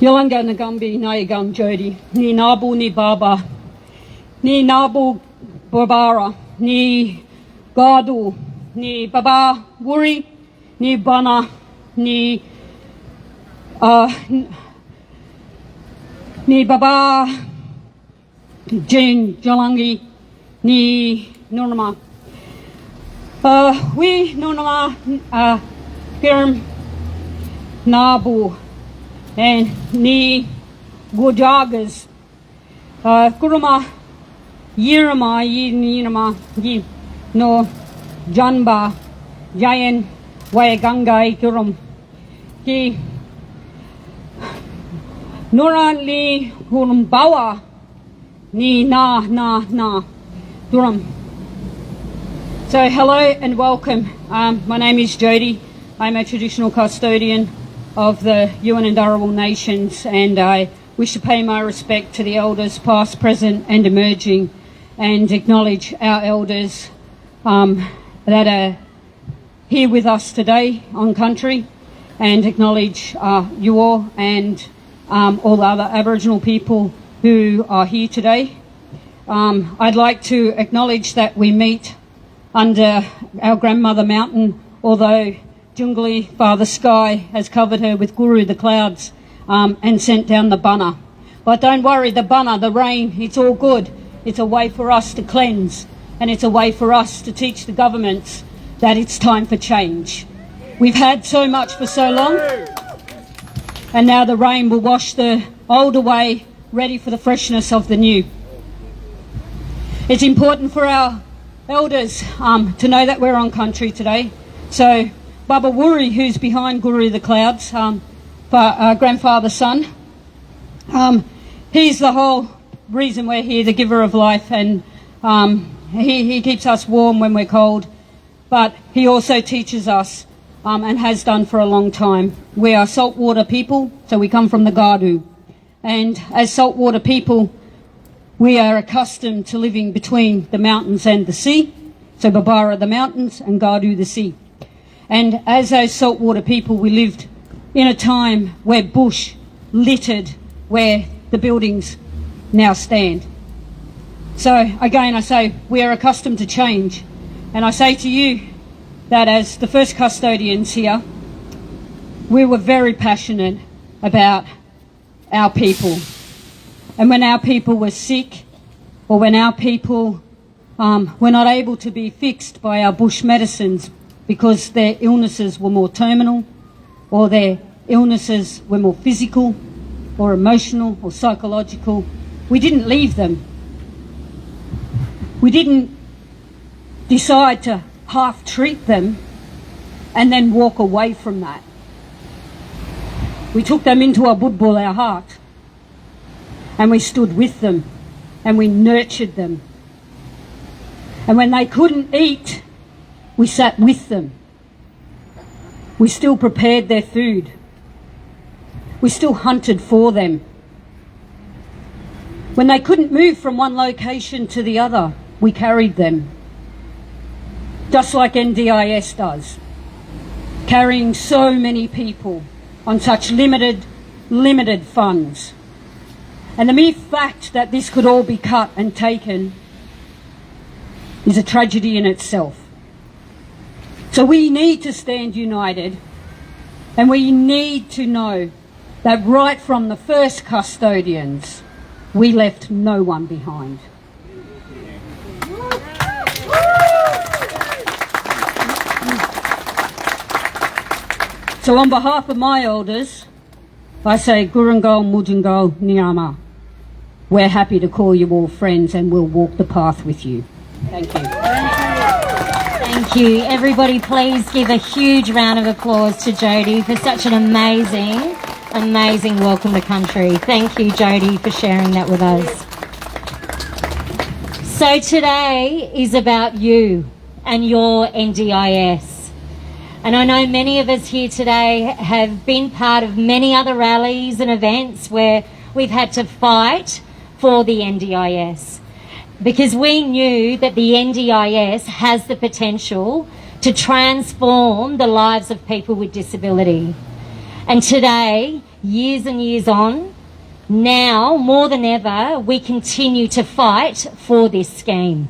Yolanga Nagambi Nayagam Jodi, ni Nabu ni Baba, ni Nabu Barbara, ni Gadu, ni Baba Wuri, ni Bana, ni Baba Jane Jalangi, ni Nurnama. We Nurnama Firm Nabu. And ni Gujagas, Kuruma, Yirama, Yinama, Yi, no, Janba, Jayan, Wayagangai, Kurum, Ki, Nora Li, Hurumbawa, ni na, Durum. So hello and welcome. My name is Jody. I'm a traditional custodian of the Yuin and Dharawal nations, and I wish to pay my respect to the elders past, present and emerging, and acknowledge our elders that are here with us today on country, and acknowledge you all and all other Aboriginal people who are here today. I'd like to acknowledge that we meet under our grandmother mountain, although Jungli, Father Sky, has covered her with Guru, the clouds, and sent down the bunna. But don't worry, the bunna, the rain, it's all good. It's a way for us to cleanse, and it's a way for us to teach the governments that it's time for change. We've had so much for so long, and now the rain will wash the old away, ready for the freshness of the new. It's important for our elders to know that we're on country today. So Baba Wuri, who's behind Guru the Clouds, grandfather's son, he's the whole reason we're here, the giver of life, and he keeps us warm when we're cold, but he also teaches us and has done for a long time. We are saltwater people, so we come from the Gadu, and as saltwater people we are accustomed to living between the mountains and the sea, so Babara the mountains and Gadu the sea. And as those saltwater people, we lived in a time where bush littered where the buildings now stand. So again, I say we are accustomed to change. And I say to you that as the first custodians here, we were very passionate about our people. And when our people were sick, or when our people were not able to be fixed by our bush medicines, because their illnesses were more terminal, or their illnesses were more physical, or emotional, or psychological, we didn't leave them. We didn't decide to half treat them and then walk away from that. We took them into our budbul, our heart, and we stood with them and we nurtured them. And when they couldn't eat, we sat with them. We still prepared their food. We still hunted for them. When they couldn't move from one location to the other, we carried them. Just like NDIS does, carrying so many people on such limited funds. And the mere fact that this could all be cut and taken is a tragedy in itself. So we need to stand united, and we need to know that right from the first custodians, we left no one behind. So on behalf of my elders, I say Gurungal Mujungal Niyama. We're happy to call you all friends, and we'll walk the path with you. Thank you. Thank you. Everybody please give a huge round of applause to Jody for such an amazing welcome to country. Thank you, Jody, for sharing that with us. So today is about you and your NDIS. And I know many of us here today have been part of many other rallies and events where we've had to fight for the NDIS, because we knew that the NDIS has the potential to transform the lives of people with disability. And today, years and years on, now more than ever, we continue to fight for this scheme.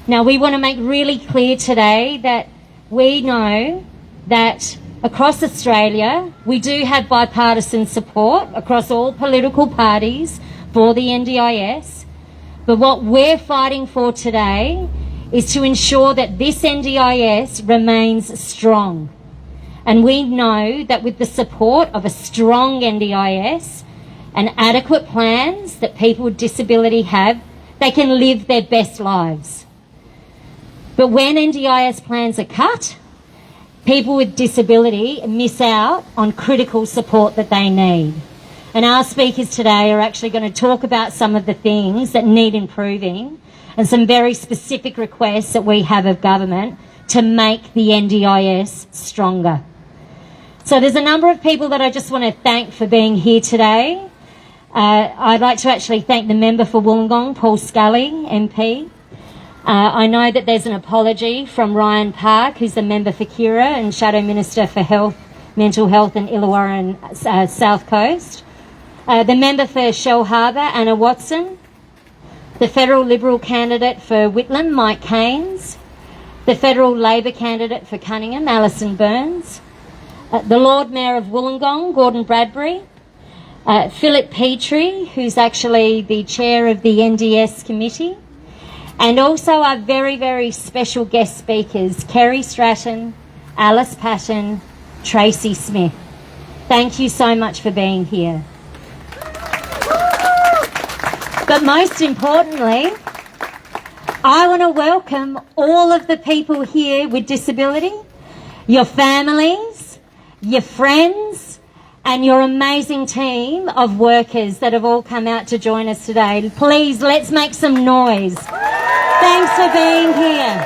Now, we want to make really clear today that we know that across Australia, we do have bipartisan support across all political parties for the NDIS. But what we're fighting for today is to ensure that this NDIS remains strong. And we know that with the support of a strong NDIS and adequate plans that people with disability have, they can live their best lives. But when NDIS plans are cut, people with disability miss out on critical support that they need. And our speakers today are actually going to talk about some of the things that need improving and some very specific requests that we have of government to make the NDIS stronger. So there's a number of people that I just want to thank for being here today. I'd like to actually thank the member for Wollongong, Paul Scully, MP. I know that there's an apology from Ryan Park, who's the member for Kira and Shadow Minister for Health, Mental Health and Illawarra and South Coast. The member for Shell Harbour, Anna Watson. The federal Liberal candidate for Whitlam, Mike Keynes. The federal Labor candidate for Cunningham, Alison Burns. The Lord Mayor of Wollongong, Gordon Bradbury. Philip Petrie, who's actually the chair of the NDS committee. And also our very, very special guest speakers, Kerry Stratton, Alice Patton, Tracy Smith. Thank you so much for being here. But most importantly, I want to welcome all of the people here with disability, your families, your friends, and your amazing team of workers that have all come out to join us today. Please, let's make some noise. Thanks for being here.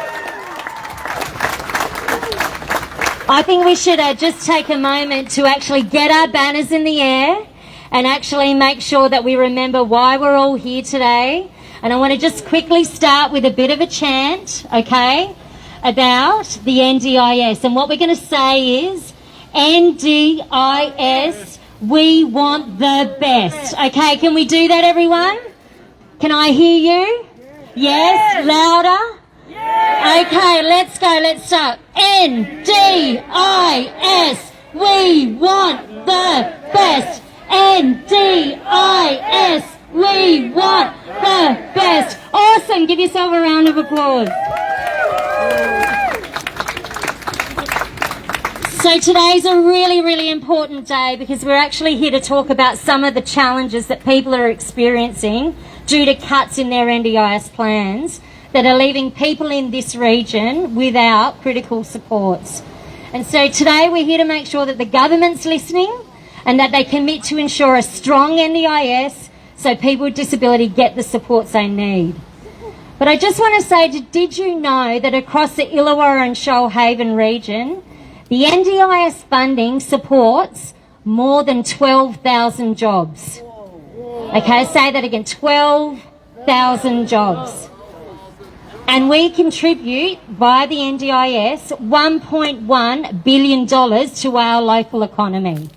I think we should just take a moment to actually get our banners in the air and actually make sure that we remember why we're all here today. And I want to just quickly start with a bit of a chant, okay, about the NDIS. And what we're going to say is, NDIS, we want the best. Okay, can we do that, everyone? Can I hear you? Yes? Louder? Okay, let's go. Let's start. NDIS, we want the best. NDIS, we want the best. Awesome. Give yourself a round of applause. So today's a really, really important day because we're actually here to talk about some of the challenges that people are experiencing due to cuts in their NDIS plans that are leaving people in this region without critical supports. And so today we're here to make sure that the government's listening and that they commit to ensure a strong NDIS so people with disability get the supports they need. But I just want to say, did you know that across the Illawarra and Shoalhaven region, the NDIS funding supports more than 12,000 jobs? Okay, say that again, 12,000 jobs. And we contribute, via the NDIS, $1.1 billion to our local economy.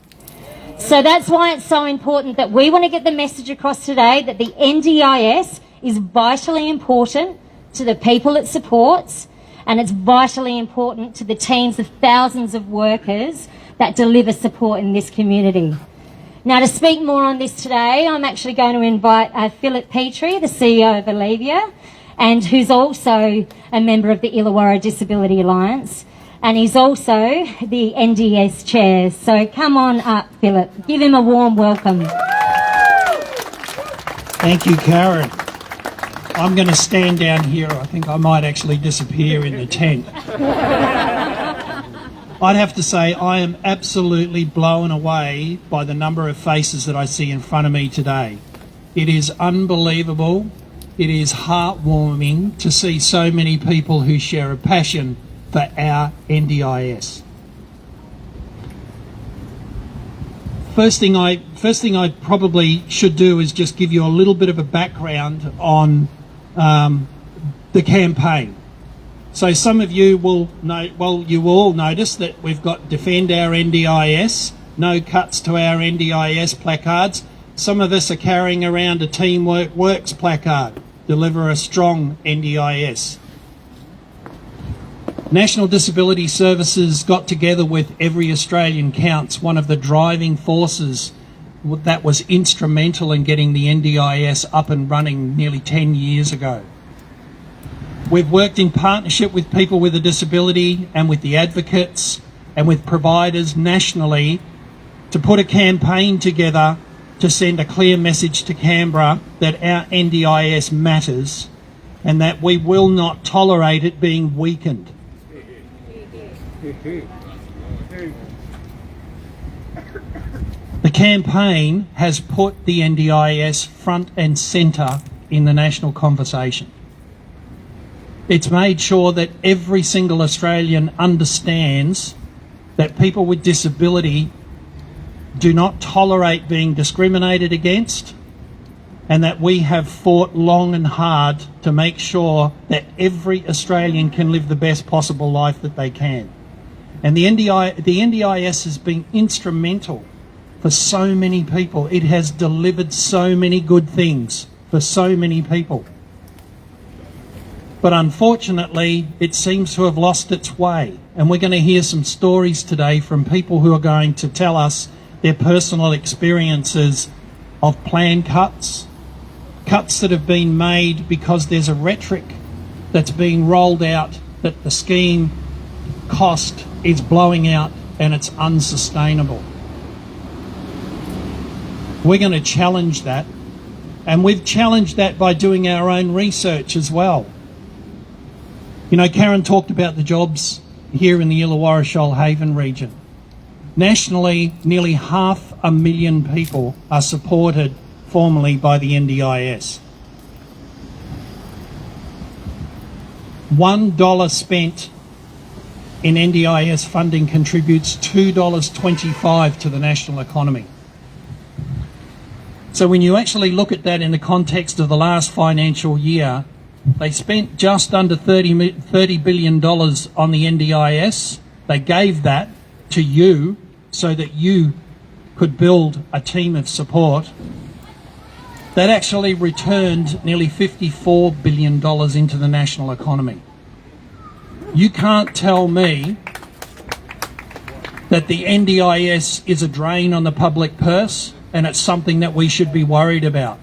So that's why it's so important that we want to get the message across today that the NDIS is vitally important to the people it supports, and it's vitally important to the teams of thousands of workers that deliver support in this community. Now, to speak more on this today, I'm actually going to invite Philip Petrie, the CEO of Illawarra, and who's also a member of the Illawarra Disability Alliance, and he's also the NDS chair. So come on up, Philip. Give him a warm welcome. Thank you, Karen. I'm going to stand down here. I think I might actually disappear in the tent. I'd have to say I am absolutely blown away by the number of faces that I see in front of me today. It is unbelievable. It is heartwarming to see so many people who share a passion for our NDIS. First thing I probably should do is just give you a little bit of a background on the campaign. So some of you will know, well, you will all notice that we've got Defend Our NDIS, no cuts to our NDIS placards. Some of us are carrying around a Teamwork Works placard, deliver a strong NDIS. National Disability Services got together with Every Australian Counts, one of the driving forces that was instrumental in getting the NDIS up and running nearly 10 years ago. We've worked in partnership with people with a disability and with the advocates and with providers nationally to put a campaign together to send a clear message to Canberra that our NDIS matters and that we will not tolerate it being weakened. The campaign has put the NDIS front and centre in the national conversation. It's made sure that every single Australian understands that people with disability do not tolerate being discriminated against, and that we have fought long and hard to make sure that every Australian can live the best possible life that they can. And the NDIS has been instrumental for so many people. It has delivered so many good things for so many people. But unfortunately, it seems to have lost its way. And we're going to hear some stories today from people who are going to tell us their personal experiences of planned cuts, cuts that have been made because there's a rhetoric that's being rolled out that the scheme cost is blowing out and it's unsustainable. We're going to challenge that, and we've challenged that by doing our own research as well. You know, Karen talked about the jobs here in the Illawarra Shoalhaven region. Nationally, nearly 500,000 people are supported formally by the NDIS. $1 spent in NDIS funding contributes $2.25 to the national economy. So when you actually look at that in the context of the last financial year, they spent just under $30 billion on the NDIS. They gave that to you so that you could build a team of support. That actually returned nearly $54 billion into the national economy. You can't tell me that the NDIS is a drain on the public purse and it's something that we should be worried about.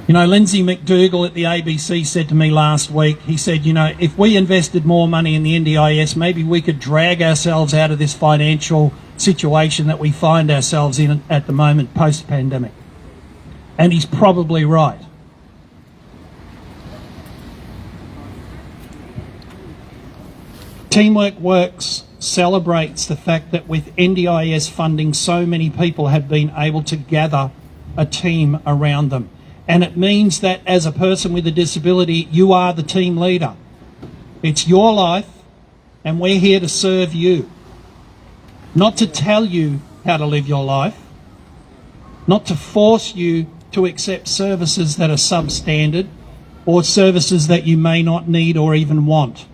You know, Lindsay McDougall at the ABC said to me last week, he said, you know, if we invested more money in the NDIS, maybe we could drag ourselves out of this financial situation that we find ourselves in at the moment post-pandemic. And he's probably right. Teamwork Works celebrates the fact that with NDIS funding, so many people have been able to gather a team around them. And it means that as a person with a disability, you are the team leader. It's your life, and we're here to serve you. Not to tell you how to live your life, not to force you to accept services that are substandard or services that you may not need or even want.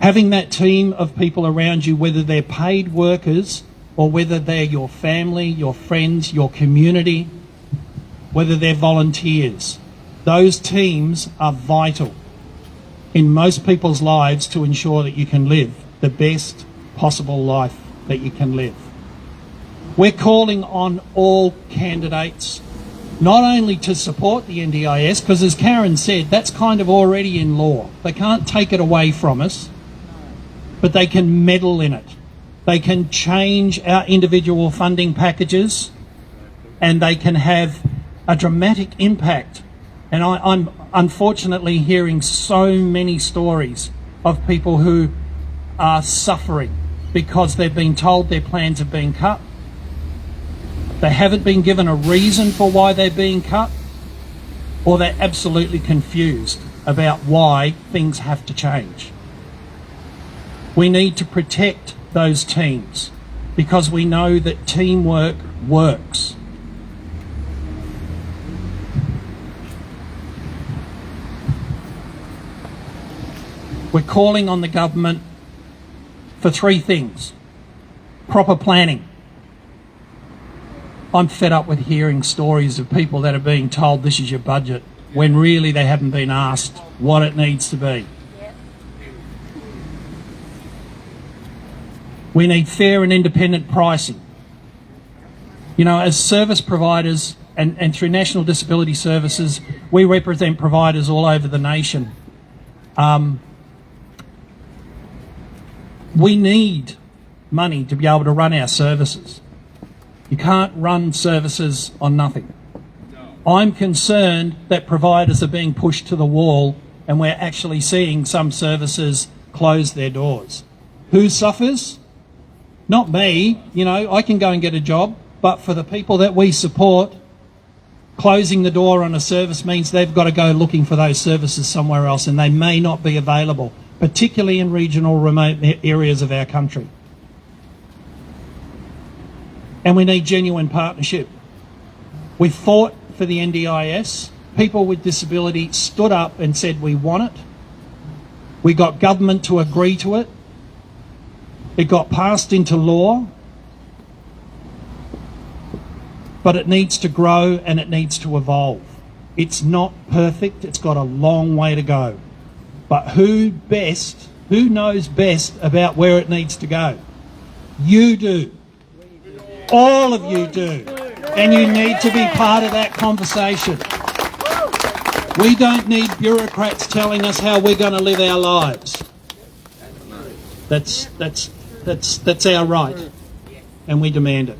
Having that team of people around you, whether they're paid workers or whether they're your family, your friends, your community, whether they're volunteers, those teams are vital in most people's lives to ensure that you can live the best possible life that you can live. We're calling on all candidates not only to support the NDIS, because as Karen said, that's kind of already in law. They can't take it away from us, but they can meddle in it. They can change our individual funding packages and they can have a dramatic impact. And I'm unfortunately hearing so many stories of people who are suffering because they've been told their plans have been cut. They haven't been given a reason for why they're being cut, or they're absolutely confused about why things have to change. We need to protect those teams because we know that teamwork works. We're calling on the government for three things. Proper planning. I'm fed up with hearing stories of people that are being told this is your budget when really they haven't been asked what it needs to be. We need fair and independent pricing. You know, as service providers and through National Disability Services, we represent providers all over the nation. We need money to be able to run our services. You can't run services on nothing. I'm concerned that providers are being pushed to the wall and we're actually seeing some services close their doors. Who suffers? Not me. You know, I can go and get a job, but for the people that we support, closing the door on a service means they've got to go looking for those services somewhere else and they may not be available, particularly in regional remote areas of our country. And we need genuine partnership. We fought for the NDIS. People with disability stood up and said we want it. We got government to agree to it. It got passed into law. But it needs to grow and it needs to evolve. It's not perfect. It's got a long way to go. But who knows best about where it needs to go? You do. All of you do. And you need to be part of that conversation. We don't need bureaucrats telling us how we're going to live our lives. That's our right. And we demand it.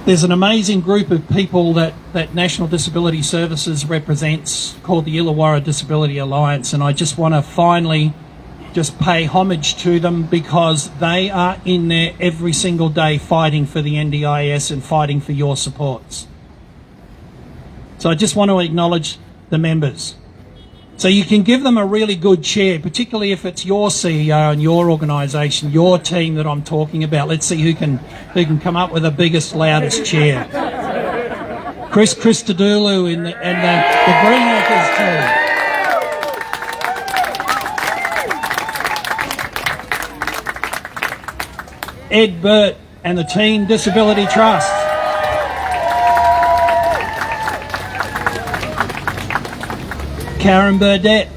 There's an amazing group of people that National Disability Services represents called the Illawarra Disability Alliance, and I just want to finally just pay homage to them because they are in there every single day fighting for the NDIS and fighting for your supports. So I just want to acknowledge the members. So you can give them a really good cheer, particularly if it's your CEO and your organisation, your team that I'm talking about. Let's see who can come up with the biggest, loudest cheer. Chris Christodoulou and the Greenacres team. Ed Burt and the Teen Disability Trust. Karen Burdett,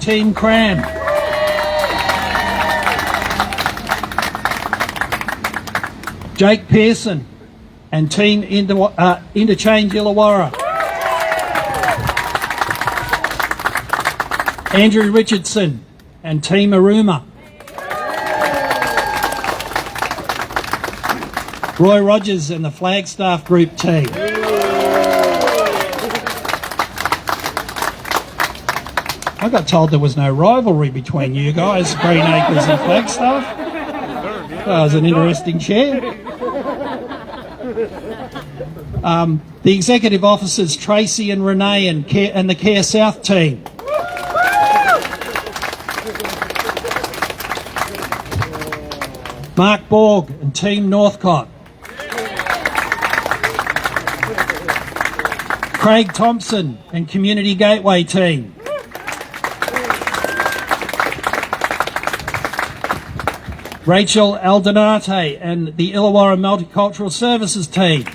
Team Cram. Jake Pearson and Team Interchange Illawarra. Andrew Richardson and Team Aruma. Roy Rogers and the Flagstaff Group team. I got told there was no rivalry between you guys, Greenacres and Flagstaff. That was an interesting chair. The executive officers, Tracy and Renee and the Care South team. Mark Borg and Team Northcott. Craig Thompson and Community Gateway team. Rachel Aldonate and the Illawarra Multicultural Services team.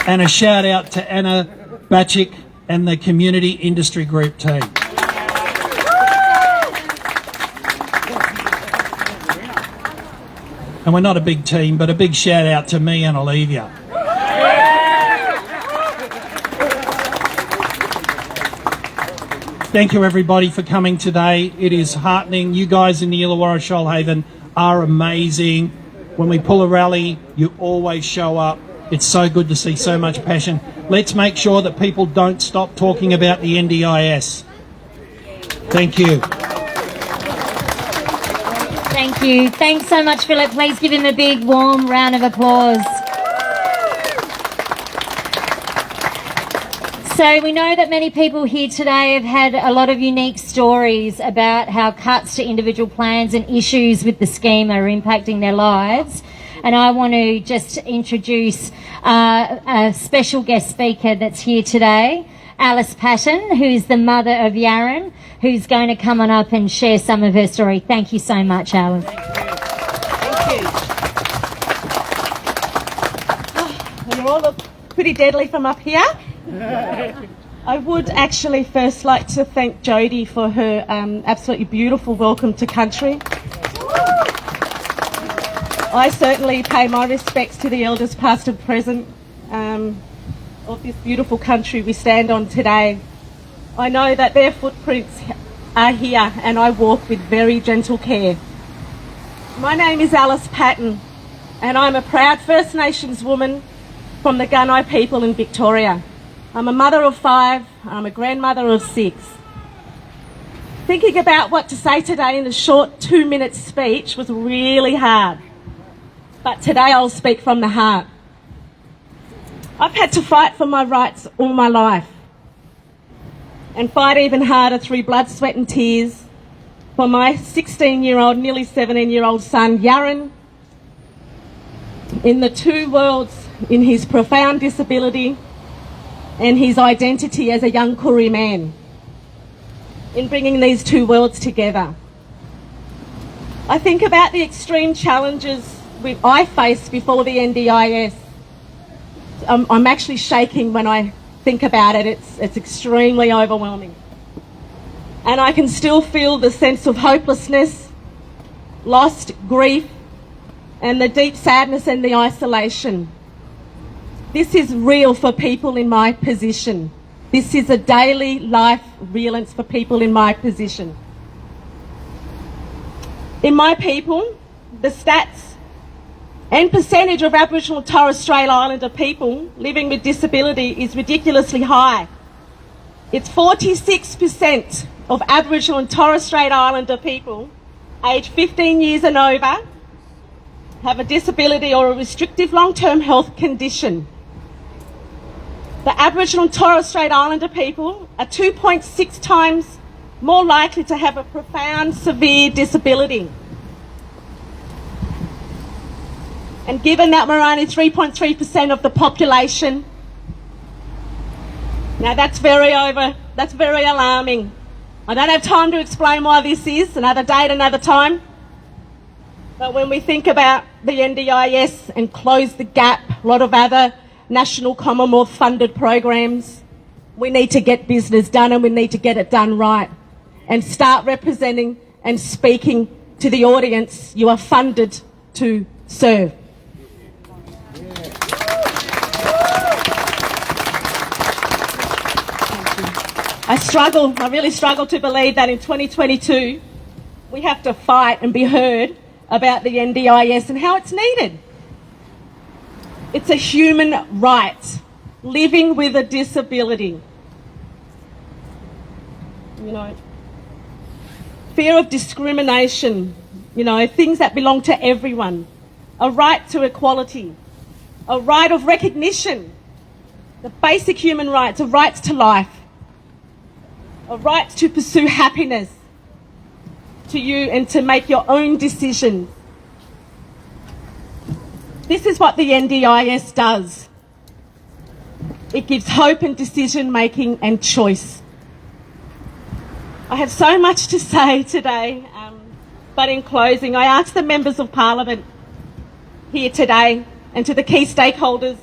And a shout out to Anna Batchik and the Community Industry Group team. And we're not a big team, but a big shout out to me and Olivia. Thank you everybody for coming today. It is heartening. You guys in the Illawarra Shoalhaven are amazing. When we pull a rally, you always show up. It's so good to see so much passion. Let's make sure that people don't stop talking about the NDIS. Thank you. Thank you. Thanks so much, Philip. Please give him a big, warm round of applause. So we know that many people here today have had a lot of unique stories about how cuts to individual plans and issues with the scheme are impacting their lives. And I want to just introduce a special guest speaker that's here today, Alice Patton, who's the mother of Yaron, who's going to come on up and share some of her story. Thank you so much, Alice. Thank you. Well, you all look pretty deadly from up here. I would actually first like to thank Jodie for her absolutely beautiful welcome to country. I certainly pay my respects to the elders past and present of this beautiful country we stand on today. I know that their footprints are here and I walk with very gentle care. My name is Alice Patton and I'm a proud First Nations woman from the Gunai people in Victoria. I'm a mother of 5, I'm a grandmother of 6. Thinking about what to say today in a short 2-minute speech was really hard. But today I'll speak from the heart. I've had to fight for my rights all my life and fight even harder through blood, sweat and tears for my 16-year-old, nearly 17-year-old son, Yaron, in the two worlds, in his profound disability and his identity as a young Koori man, in bringing these two worlds together. I think about the extreme challenges I faced before the NDIS. I'm actually shaking when I think about it. It's extremely overwhelming. And I can still feel the sense of hopelessness, lost, grief, and the deep sadness and the isolation. This is real for people in my position. This is a daily life realance for people in my position. In my people, the stats and percentage of Aboriginal and Torres Strait Islander people living with disability is ridiculously high. It's 46% of Aboriginal and Torres Strait Islander people aged 15 years and over have a disability or a restrictive long-term health condition. The Aboriginal and Torres Strait Islander people are 2.6 times more likely to have a profound, severe disability. And given that we're only 3.3% of the population, now that's very alarming. I don't have time to explain why this is, another date, another time. But when we think about the NDIS and close the gap, a lot of other national Commonwealth funded programs, we need to get business done and we need to get it done right and start representing and speaking to the audience you are funded to serve. I really struggle to believe that in 2022 we have to fight and be heard about the NDIS and how it's needed. It's a human right, living with a disability. You know, fear of discrimination, you know, things that belong to everyone, a right to equality, a right of recognition, the basic human rights, of rights to life, a right to pursue happiness, to you and to make your own decisions. This is what the NDIS does. It gives hope and decision making and choice. I have so much to say today, but in closing, I ask the members of Parliament here today and to the key stakeholders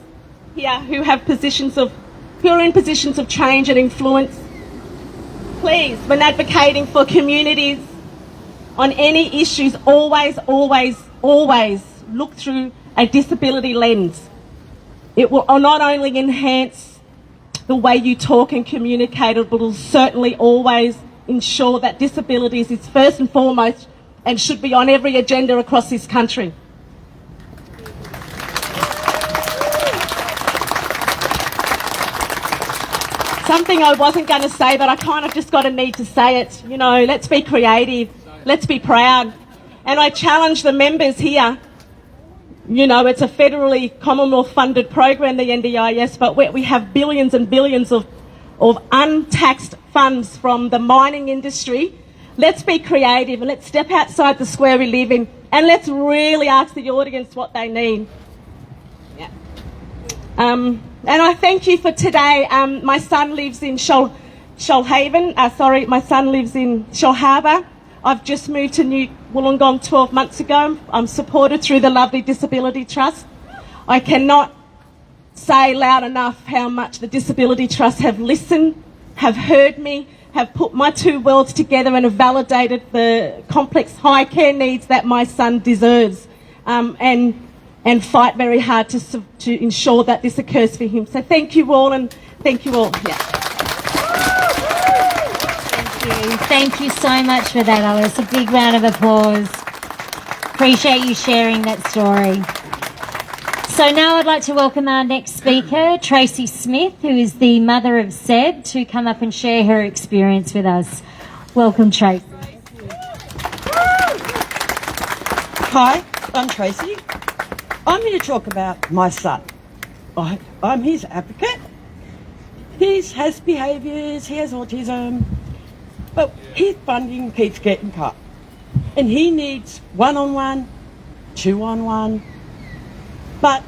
here who are in positions of change and influence, please, when advocating for communities on any issues, always, always, always look through a disability lens. It will not only enhance the way you talk and communicate, it will certainly always ensure that disabilities is first and foremost and should be on every agenda across this country. Something I wasn't going to say, but I kind of just got a need to say it. You know, let's be creative, let's be proud. And I challenge the members here. You know, it's a federally Commonwealth funded program, the NDIS, but we have billions and billions of untaxed funds from the mining industry. Let's be creative and let's step outside the square we live in and let's really ask the audience what they need. Yeah. And I thank you for today. My son lives in Shoalhaven. My son lives in Shellharbour. I've just moved to New Wollongong 12 months ago. I'm supported through the lovely Disability Trust. I cannot say loud enough how much the Disability Trust have listened, have heard me, have put my two worlds together and have validated the complex high care needs that my son deserves, and fight very hard to ensure that this occurs for him. So thank you all, and thank you all. Yeah. Thank you so much for that, Alice. A big round of applause. Appreciate you sharing that story. So now I'd like to welcome our next speaker, Tracy Smith, who is the mother of Seb, to come up and share her experience with us. Welcome, Tracy. Hi, I'm Tracy. I'm here to talk about my son. I'm his advocate. He has behaviours, he has autism, but his funding keeps getting cut. And he needs one-on-one, two-on-one, but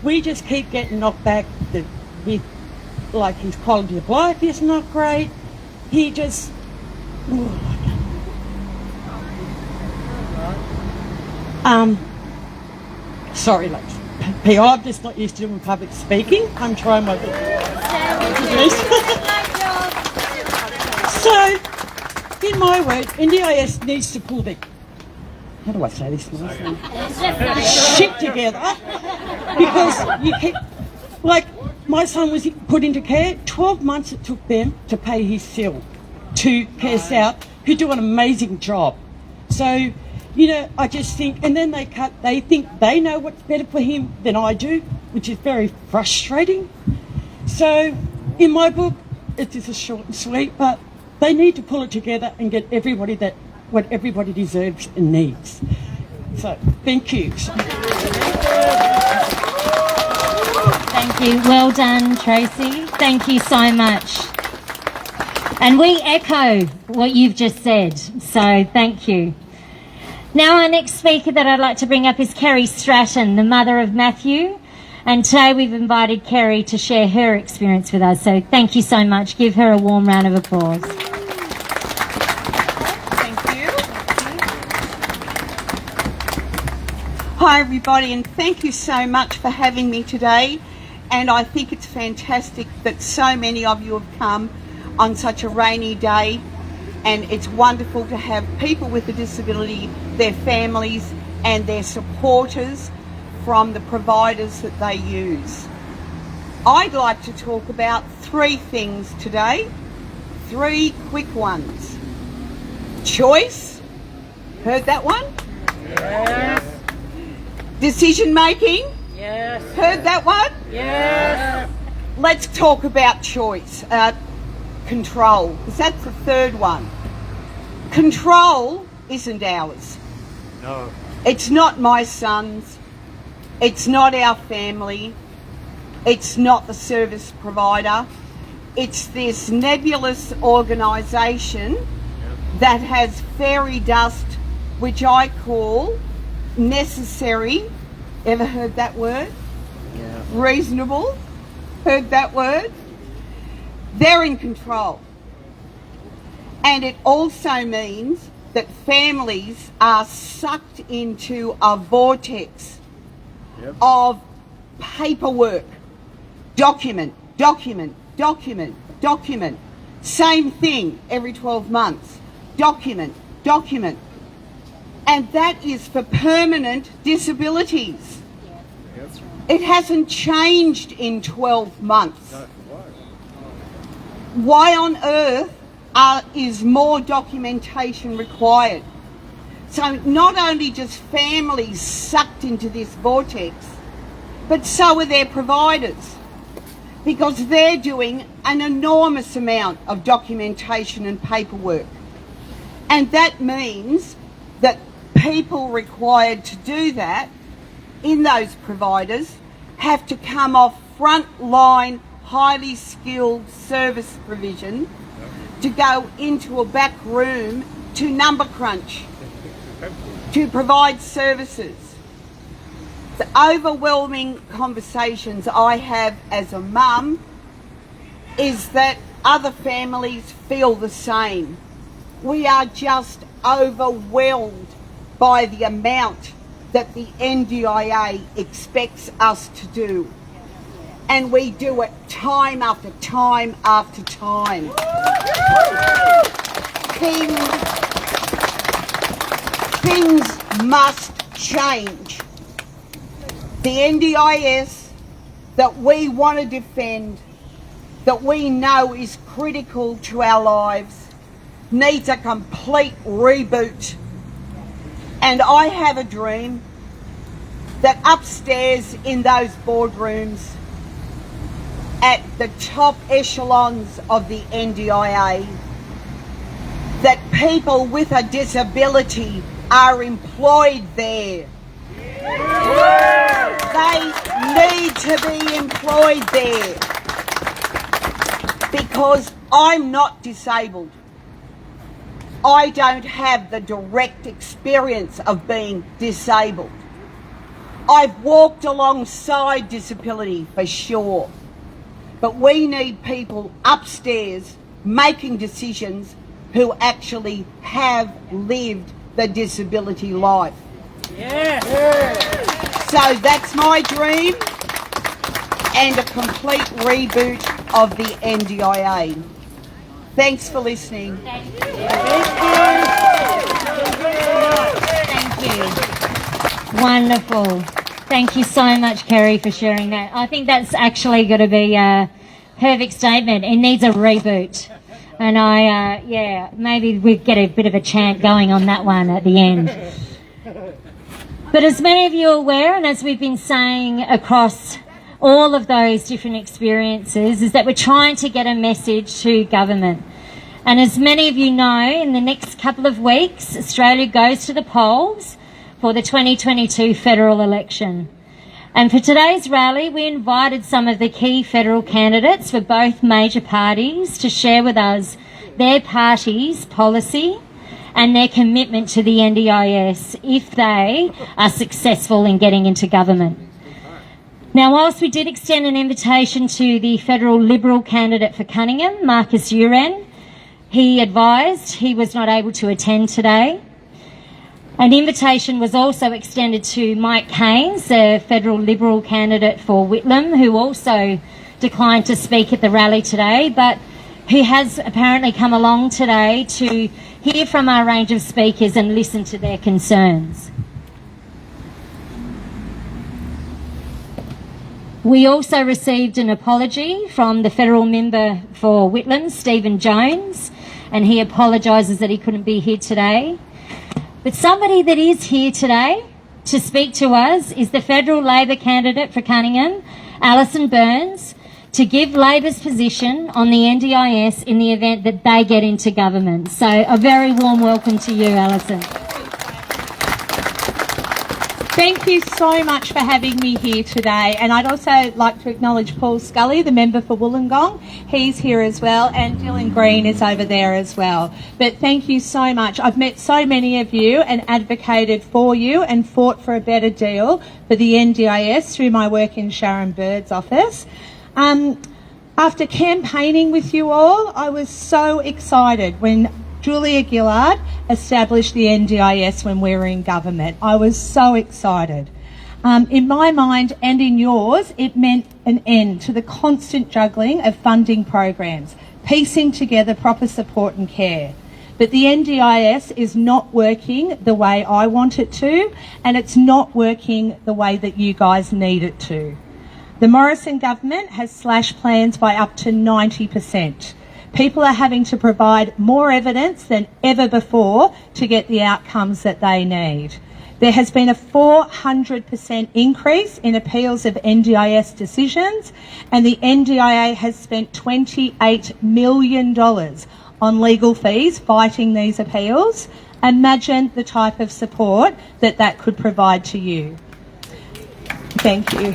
we just keep getting knocked back with, like, his quality of life is not great. He just... sorry, ladies. I'm just not used to doing public speaking. I'm trying my best. So, in my words, NDIS needs to pull the... How do I say this nicely? Shit together. Because you keep... Like, my son was put into care. 12 months it took them to pay his SIL to Care South, who do an amazing job. So, you know, I just think... And then they think they know what's better for him than I do, which is very frustrating. So, in my book, it is a short and sweet, but they need to pull it together and get everybody what everybody deserves and needs. So, thank you. Thank you. Well done, Tracy. Thank you so much. And we echo what you've just said, so thank you. Now our next speaker that I'd like to bring up is Kerry Stratton, the mother of Matthew. And today we've invited Kerry to share her experience with us. So thank you so much. Give her a warm round of applause. Hi everybody, and thank you so much for having me today. And I think it's fantastic that so many of you have come on such a rainy day, and it's wonderful to have people with a disability, their families and their supporters from the providers that they use. I'd like to talk about three things today, three quick ones. Choice, heard that one? Yes. Decision making? Yes. Heard that one? Yes. Let's talk about choice. Control, because that's the third one. Control isn't ours. No. It's not my son's. It's not our family. It's not the service provider. It's this nebulous organisation that has fairy dust, which I call necessary. Ever heard that word? Yeah. Reasonable. Heard that word? They're in control. And it also means that families are sucked into a vortex of paperwork. Document. Same thing every 12 months. Document. And that is for permanent disabilities. It hasn't changed in 12 months. Why on earth is more documentation required? So not only just families sucked into this vortex, but so are their providers, because they're doing an enormous amount of documentation and paperwork. And that means that people required to do that in those providers have to come off front-line, highly skilled service provision to go into a back room to number crunch, to provide services. The overwhelming conversations I have as a mum is that other families feel the same. We are just overwhelmed by the amount that the NDIA expects us to do. And we do it time after time after time. Things must change. The NDIS that we want to defend, that we know is critical to our lives, needs a complete reboot. And I have a dream that upstairs in those boardrooms, at the top echelons of the NDIA, that people with a disability are employed there. They need to be employed there, because I'm not disabled. I don't have the direct experience of being disabled. I've walked alongside disability for sure. But we need people upstairs making decisions who actually have lived the disability life. Yeah. So that's my dream, and a complete reboot of the NDIA. Thanks for listening. Thank you. Wonderful. Thank you so much, Kerry, for sharing that. I think that's actually going to be a perfect statement. It needs a reboot. And maybe we get a bit of a chant going on that one at the end. But as many of you are aware, and as we've been saying across all of those different experiences, is that we're trying to get a message to government. And as many of you know, in the next couple of weeks, Australia goes to the polls for the 2022 federal election. And for today's rally, we invited some of the key federal candidates for both major parties to share with us their party's policy and their commitment to the NDIS if they are successful in getting into government. Now, whilst we did extend an invitation to the federal Liberal candidate for Cunningham, Marcus Uren, he advised he was not able to attend today. An invitation was also extended to Mike Keynes, the federal Liberal candidate for Whitlam, who also declined to speak at the rally today, but who has apparently come along today to hear from our range of speakers and listen to their concerns. We also received an apology from the federal member for Whitlam, Stephen Jones, and he apologises that he couldn't be here today. But somebody that is here today to speak to us is the federal Labor candidate for Cunningham, Alison Burns, to give Labor's position on the NDIS in the event that they get into government. So a very warm welcome to you, Alison. Thank you so much for having me here today. And I'd also like to acknowledge Paul Scully, the member for Wollongong. He's here as well, and Dylan Green is over there as well. But thank you so much. I've met so many of you and advocated for you and fought for a better deal for the NDIS through my work in Sharon Bird's office. After campaigning with you all, I was so excited when Julia Gillard established the NDIS when we were in government. I was so excited. In my mind and in yours, it meant an end to the constant juggling of funding programs, piecing together proper support and care. But the NDIS is not working the way I want it to, and it's not working the way that you guys need it to. The Morrison government has slashed plans by up to 90%. People are having to provide more evidence than ever before to get the outcomes that they need. There has been a 400% increase in appeals of NDIS decisions, and the NDIA has spent $28 million on legal fees fighting these appeals. Imagine the type of support that that could provide to you. Thank you.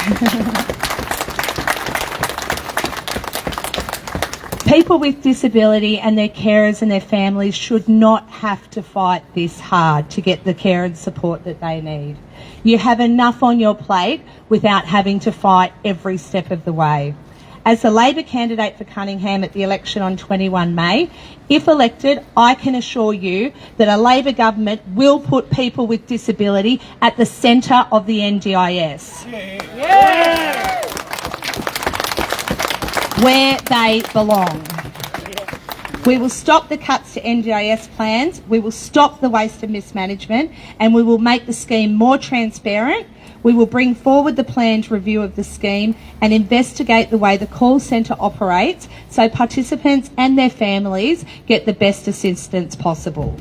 People with disability and their carers and their families should not have to fight this hard to get the care and support that they need. You have enough on your plate without having to fight every step of the way. As the Labor candidate for Cunningham at the election on 21 May, if elected, I can assure you that a Labor government will put people with disability at the centre of the NDIS. Yeah. Where they belong. We will stop the cuts to NDIS plans, we will stop the waste and mismanagement, and we will make the scheme more transparent. We will bring forward the planned review of the scheme and investigate the way the call centre operates so participants and their families get the best assistance possible.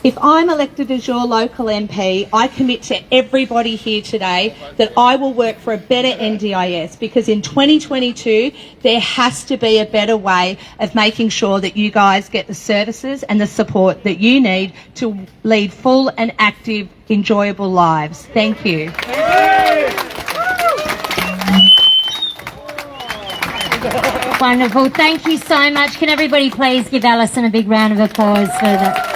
If I'm elected as your local MP, I commit to everybody here today that I will work for a better NDIS, because in 2022 there has to be a better way of making sure that you guys get the services and the support that you need to lead full and active, enjoyable lives. Thank you. Wonderful. Thank you so much. Can everybody please give Alison a big round of applause for that?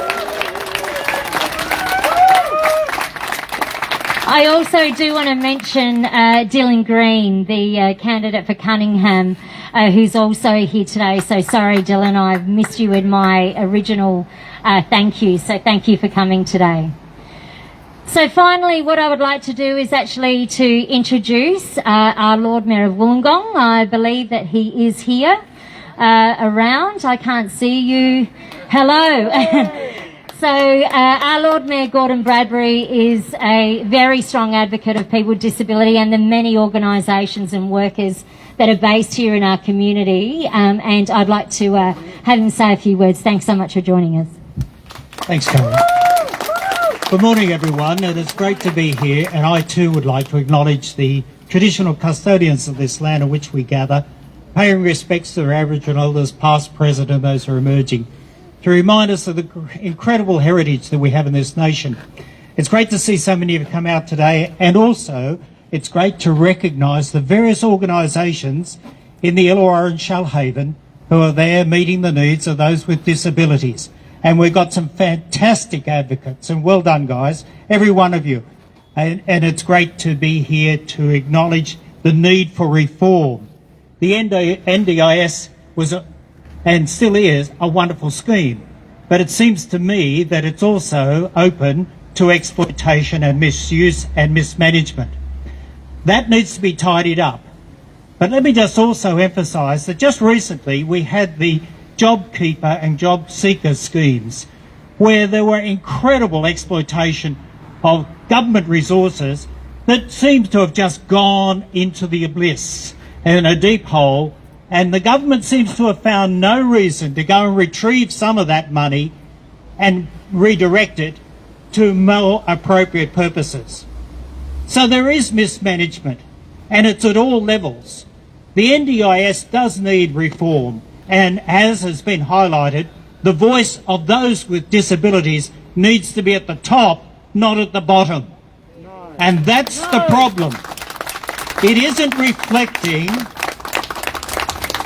I also do want to mention Dylan Green, the candidate for Cunningham, who's also here today. So sorry, Dylan, I've missed you in my original thank you. So thank you for coming today. So finally, what I would like to do is actually to introduce our Lord Mayor of Wollongong. I believe that he is here around. I can't see you. Hello. So our Lord Mayor Gordon Bradbury is a very strong advocate of people with disability and the many organisations and workers that are based here in our community. And I'd like to have him say a few words. Thanks so much for joining us. Thanks, Kerry. Good morning, everyone, and it's great to be here. And I too would like to acknowledge the traditional custodians of this land on which we gather, paying respects to their Aboriginal elders, past, present, and those who are emerging, to remind us of the incredible heritage that we have in this nation. It's great to see so many of you come out today, and also it's great to recognise the various organisations in the Illawarra and Shoalhaven who are there meeting the needs of those with disabilities. And we've got some fantastic advocates, and well done, guys, every one of you. And it's great to be here to acknowledge the need for reform. The NDIS was and still is a wonderful scheme, but it seems to me that it's also open to exploitation and misuse and mismanagement. That needs to be tidied up. But let me just also emphasise that just recently we had the JobKeeper and Job Seeker schemes, where there were incredible exploitation of government resources that seems to have just gone into the abyss and a deep hole. And the government seems to have found no reason to go and retrieve some of that money and redirect it to more appropriate purposes. So there is mismanagement, and it's at all levels. The NDIS does need reform, and as has been highlighted, The voice of those with disabilities needs to be at the top, not at the bottom. And that's the problem. It isn't reflecting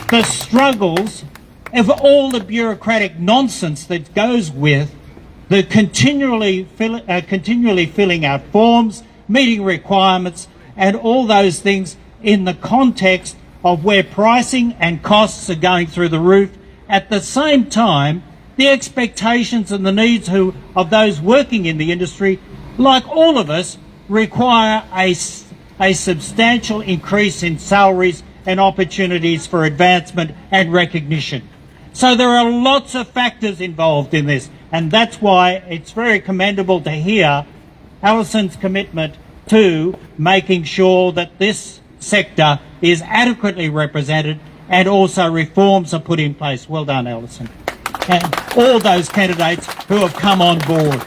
the struggles of all the bureaucratic nonsense that goes with the continually filling out forms, meeting requirements, and all those things in the context of where pricing and costs are going through the roof. At the same time, the expectations and the needs of those working in the industry, like all of us, require a substantial increase in salaries and opportunities for advancement and recognition. So there are lots of factors involved in this, and that's why it's very commendable to hear Alison's commitment to making sure that this sector is adequately represented and also reforms are put in place. Well done, Alison. And all those candidates who have come on board.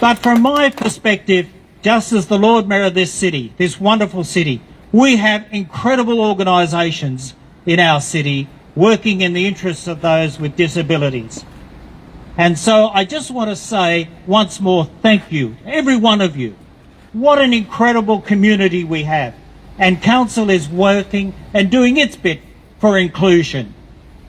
But from my perspective, just as the Lord Mayor of this city, this wonderful city, we have incredible organisations in our city working in the interests of those with disabilities. And so I just want to say once more, thank you, every one of you. What an incredible community we have. And Council is working and doing its bit for inclusion.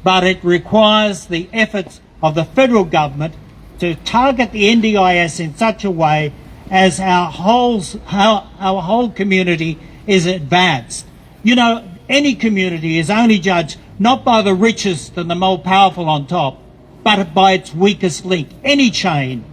But it requires the efforts of the federal government to target the NDIS in such a way as our whole community is advanced. You know, any community is only judged not by the richest and the more powerful on top, but by its weakest link. Any chain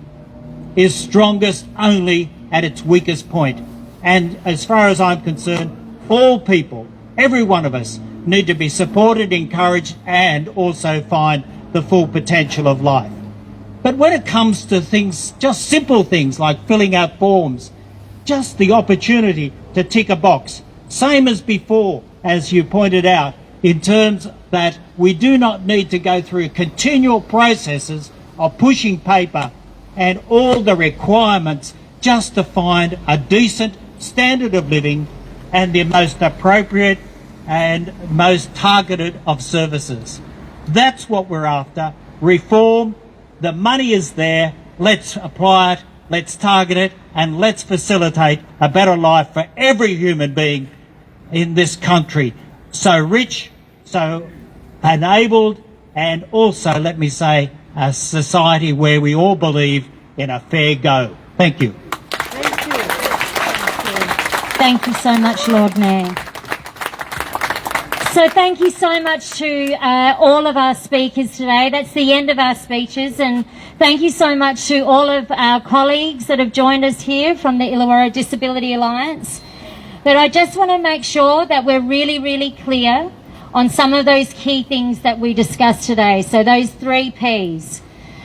is strongest only at its weakest point. And as far as I'm concerned, all people, every one of us, need to be supported, encouraged, and also find the full potential of life. But when it comes to things, just simple things like filling out forms, just the opportunity to tick a box, same as before, as you pointed out, in terms that we do not need to go through continual processes of pushing paper and all the requirements just to find a decent standard of living and the most appropriate and most targeted of services. That's what we're after. Reform. The money is there. Let's apply it. Let's target it. And let's facilitate a better life for every human being in this country. So rich, so enabled, and also, let me say, a society where we all believe in a fair go. Thank you. Thank you. Thank you so much, Lord Mayor. So thank you so much to all of our speakers today. That's the end of our speeches, and thank you so much to all of our colleagues that have joined us here from the Illawarra Disability Alliance. But I just want to make sure that we're really, really clear on some of those key things that we discussed today. So those 3 Ps.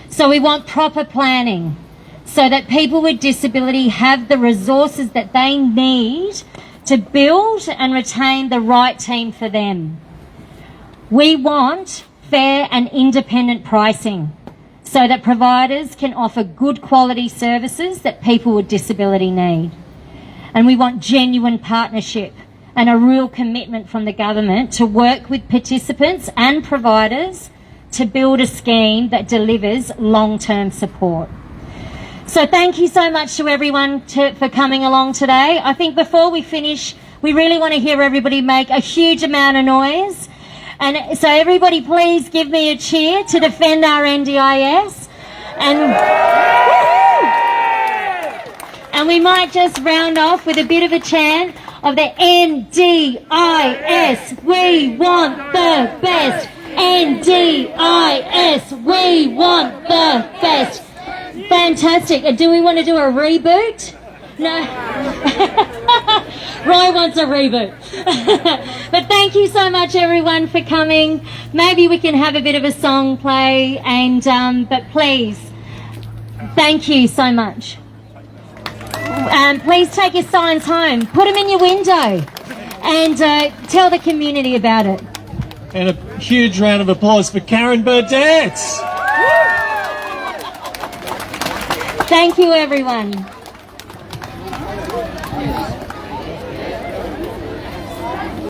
So we want proper planning so that people with disability have the resources that they need to build and retain the right team for them. We want fair and independent pricing so that providers can offer good quality services that people with disability need. And we want genuine partnership and a real commitment from the government to work with participants and providers to build a scheme that delivers long-term support. So thank you so much to everyone for coming along today. I think before we finish, we really want to hear everybody make a huge amount of noise. And so everybody please give me a cheer to defend our NDIS. And we might just round off with a bit of a chant of the NDIS. We want the best. NDIS. We want the best. Fantastic. Do we want to do a reboot? No. Roy wants a reboot. But thank you so much, everyone, for coming. Maybe we can have a bit of a song play, and but please, thank you so much. Please take your signs home. Put them in your window and tell the community about it. And a huge round of applause for Karen Burdett. Thank you, everyone.